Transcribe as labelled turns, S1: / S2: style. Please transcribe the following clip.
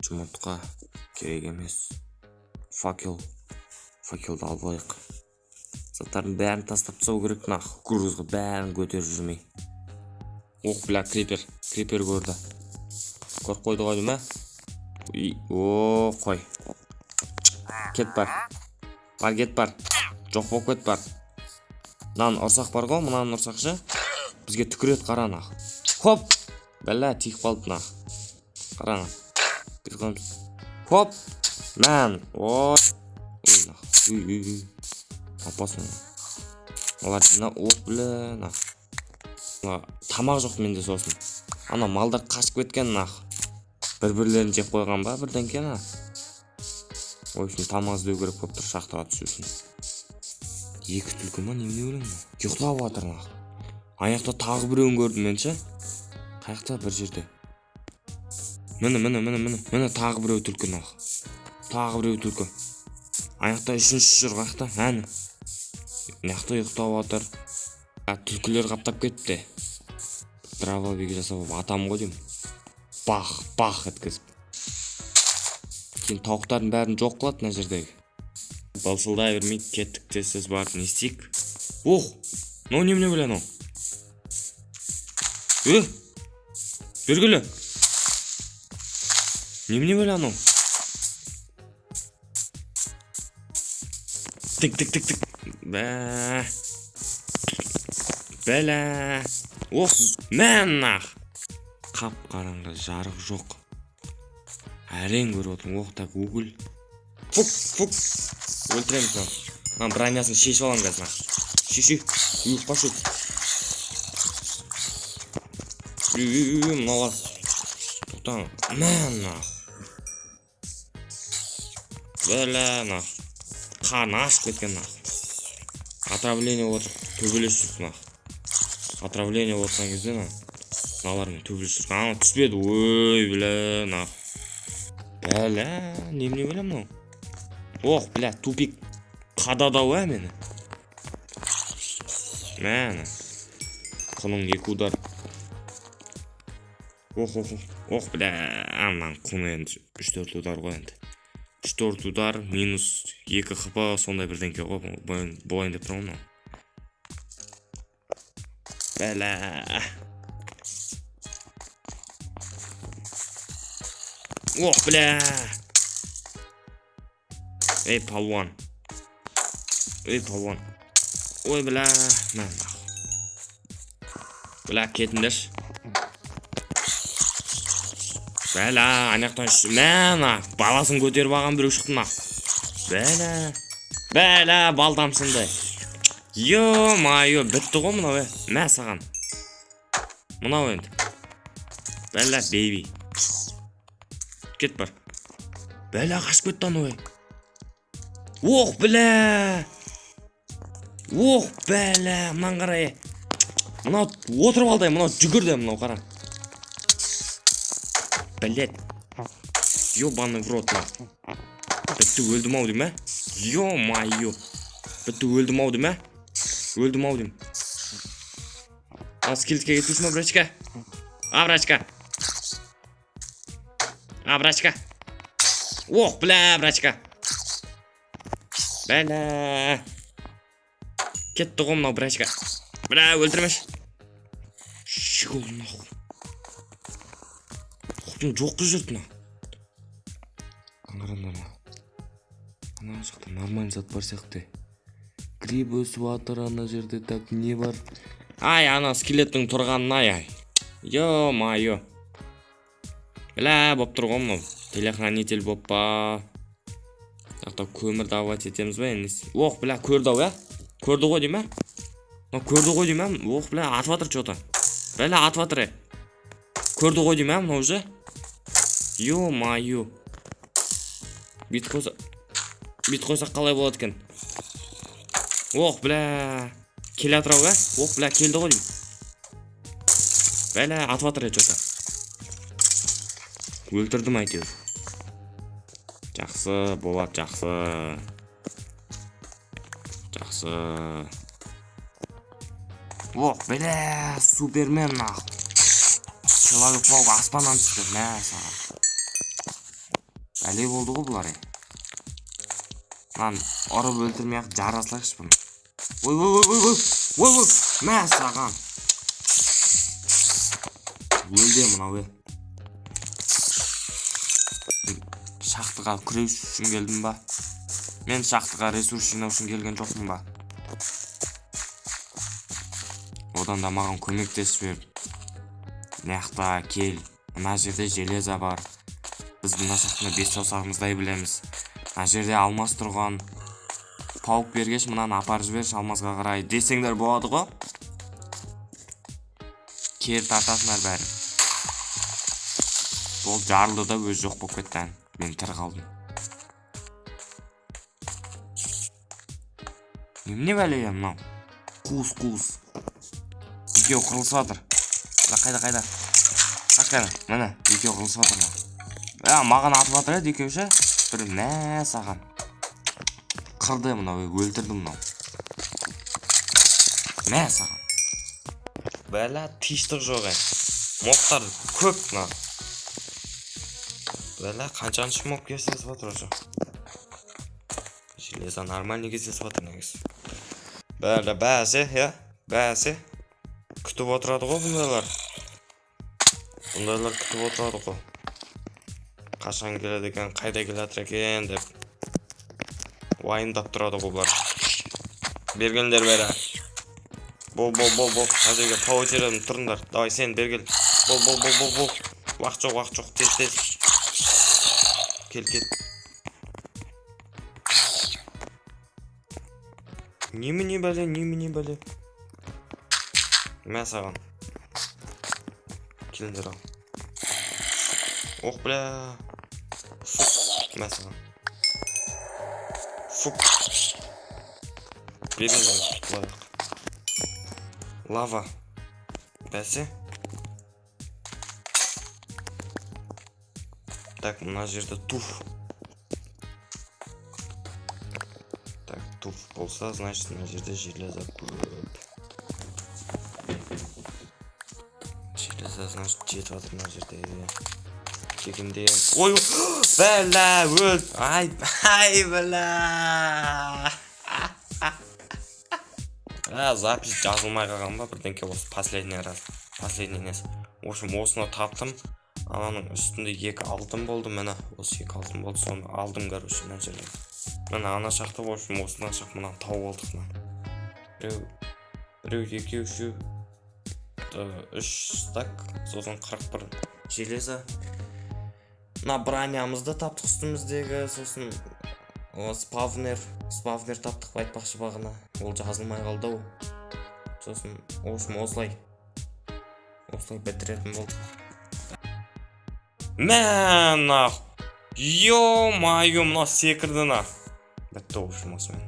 S1: Жұмыртқа керек емес. Факелді алып алайық. Заттардың бәрін тастап тастау керек, грузға бәрін көтеріп жүрмей. Ох, бля, крипер көрді. Көріп қойды ғой дейм, О, қой. Кет бар. Кет бар. Жоқ болып кет бар. Мынаны ұрсақ бар ғой, мынаны ұрсақшы. Бізге түкірет қара, Хоп! Бәлә, тиіп қалды, Қараңа. Хоп! Мән! Ой! Опасно. Олар жина, бля, Тамақ жоқ менде сосын. Ана малдар қашып кеткен, Бір-бірлерін жеп қойған ба, бірден кен, В общем, тамақ іздеу керек болып тұр, шахтаға түсу үшін. Екі түлкі ма, немене өлең? Ұйықтап жатыр, Аяқта тағы біреуін көрдім мен, Қаяқта бір жерде. Міне, тағы біреу түлкі, Тағы біреу түлкі. Аяқта үшінші жүр, қаяқта, Аяқта ұйықтап жатыр. Түлкілер қаптап кетті. Дрововик жасап атам ғой дейм. Бах еткізіп. Кейін тауықтардың бәрін жоқ қылады мына жердегі. Балшылдай бермейді, кеттік тез барып не істейік. Ох, немене біле анау? Бергілі. Немене біле анау? Тік. Бәлә. Ох, мән, Қап қараңғы, жарық жоқ. Әрең көріп отырмын, так угіл. Фук. Өлтіреміз, бронясын шешіп алам қазір, Шеші, ұйықпашы. Мыналар. Тоқтан, мән, Бәлә, Қарны ашып кеткен, Отравление отыр, төбелес жүріп, Отравление отқан кезде, Мыналармен төбелес жүріп, түспеді, ой, бля, Бәлә, немене білем, Ох, бля, тупик. Қададау, мені. Мәні. Құның екі удар. Ох, бля, құны енді 3-4 удар ғой енді. 3-4 удар, минус 2 хп, сондай бірденке ғой, болайын деп тұрмын. Бәлә. Ох, бля. Эй, палуан. Ой, бля. Бля, кетіндерші. Бәлә, анаяқтан баласын көтеріп алған біреу шықты, Бәлә, балтамсынды. Йо-майо, бітті ғой мынау, саған. Мынау енді. Бәлә, бейби. Кет бар. Бәлә, қашып кетті анау, Ох, бля! Мынан қарай. Мынау отырып алдай, мынау жүгірді, мынау қара. Блядь. Ёбаный в рот, Бітті өлдім-ау дейм, Ё-майо. Бітті өлдім-ау дейм, Өлдім-ау дейм. Скилдке кетпесін, брачка. Брачка. Ох, бля, брачка. Бәлә. Кетті ғой мынау брачка. Бля, өлтірмеш. Шығыл, Жоқты жүрді, Ана жақта нормально зат бар сияқты. Гриб өсіп атыр ана жерде, так не бар? Ай, ана скелеттің тұрғанын, Йо-майо. Бля, боп тұр ғой мынау. Телехранитель боп па. Жақта көмір давать етеміз ба? Ох, бля, көрді-ау, Көрді ғой дейм, Көрді ғой дейм, Ох, бля, атып атыр что-то. Бля, атып атыр, Көрді ғой дейм, мынау уже. Йо-майо. Бит қойсақ қалай болады екен? Ох, бля. Келе атырау, Ох, бля, келді ғой дейм. Бля, атып атыр, что-то. Өлтірдім әйтеуір. Жақсы, болады, жақсы. Ох, бля, супермен, Человек-паук аспаннан түсті, саған. Бәле болды ғой бұлар. Lan ұрып өлтірмей-ақ жара салайықшы бұны. Ой, мә саған. Өлде мынау. Шахтыға күрес үшін келдім ба? Мен шахтыға ресурс жинау үшін келген жоқпын ба? Одан да маған көмектесіп жібер. Мыяқта кел. Мына жерде железа бар. Біз мына шахтаны 5 саусағымыздай білеміз. Мына жерде алмас тұрған. Пауық бергеш мынаны апарып жіберші алмасқа қарай десеңдер болады ғой. Кер тартасыңдар бәрі. Ол жарылды да өз жоқ болып кетті. Мен тірі қалдым. Немене бәле мынау? Қуыс. Екеу қырылысып жатыр. Қайда? Қашқайда. Міне, екеу қырылысып жатыр. Маған атып жатыр еді екеуші. Бір мә саған. Қырды мынау, өлтірді мынау. Мә саған. Бәлі тиштік жоқ. Моқтар көп мынау. Бәлі қаншаншы мок кездесіп жатыр уже. Железа нормальный кездесіп жатыр негізі. Бәлі бәсе. Күтіп отырады ғой бұндайлар. Бұндайлар күтіп отырады ғой. Қашан келеді екен, қайда келатыр екен деп. Уайымдап тұрады ғой бұлар. Бергендер бәрі. Бол. Әжеге пау жерден тұрыңдар. Давай сен бергел. Бол. Уақыт жоқ. Тез. Кел. Немене бәле. Мә саған. Келіңдер ал. Ох, бля. Фук. Мә саған. Фук. Беріңдер. Лава. Бәсе. Так, мына жерде туф. Так, туф болса, значит, мына жерде железа көп. Железа, значит, жетіп жатыр мына жерде. Кегінде. Ой, бәлә, өл. Ай, бәлә. Запись жазылмай қалған ба? Бірденке осы последний несі. В общем, осыны таптым. Ананың үстінде 2 алтын болды. Мені осы 2 алтын болды. Соны алдым, короче, мына жерде. Мені ана шақты, в общем, осыдан шақ мынаны тауып алдық. Біреу, 2, 3 стак. Сосын 41 железа. Мына бронямызды таптық үстіміздегі. Сосын спавнер таптық айтпақшы бағына. Ол жазылмай қалды ау. Сосын осылай бітіретін болдық. Мә нах. Ё-майо, мына секірді нах. Бітті, в общем, осымен.